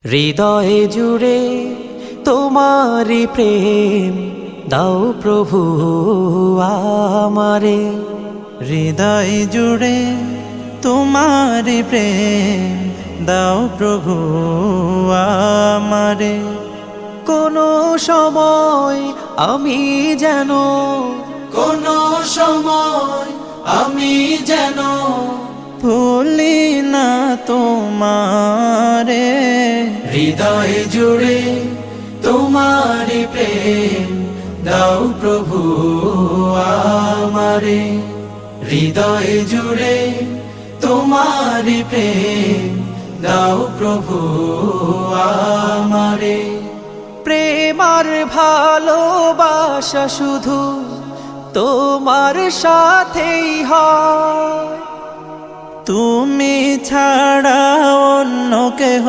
হৃদয়ে জুড়ে তোমারি প্রেম দাও প্রভু আমারে। হৃদয় জুড়ে তোমারি প্রেম দাও প্রভু আমারে। কোনো সময় আমি যেন ভুলি না তোমারে। হৃদয় জুড়ে তোমারি প্রেম দাও প্রভু আমারে। হৃদয় জুড়ে তোমারি প্রেম দাও প্রভু আমারে। প্রেম আর ভালোবাসা শুধু তোমার সাথেই হয়, তুমি ছাড়া অন্য কেহ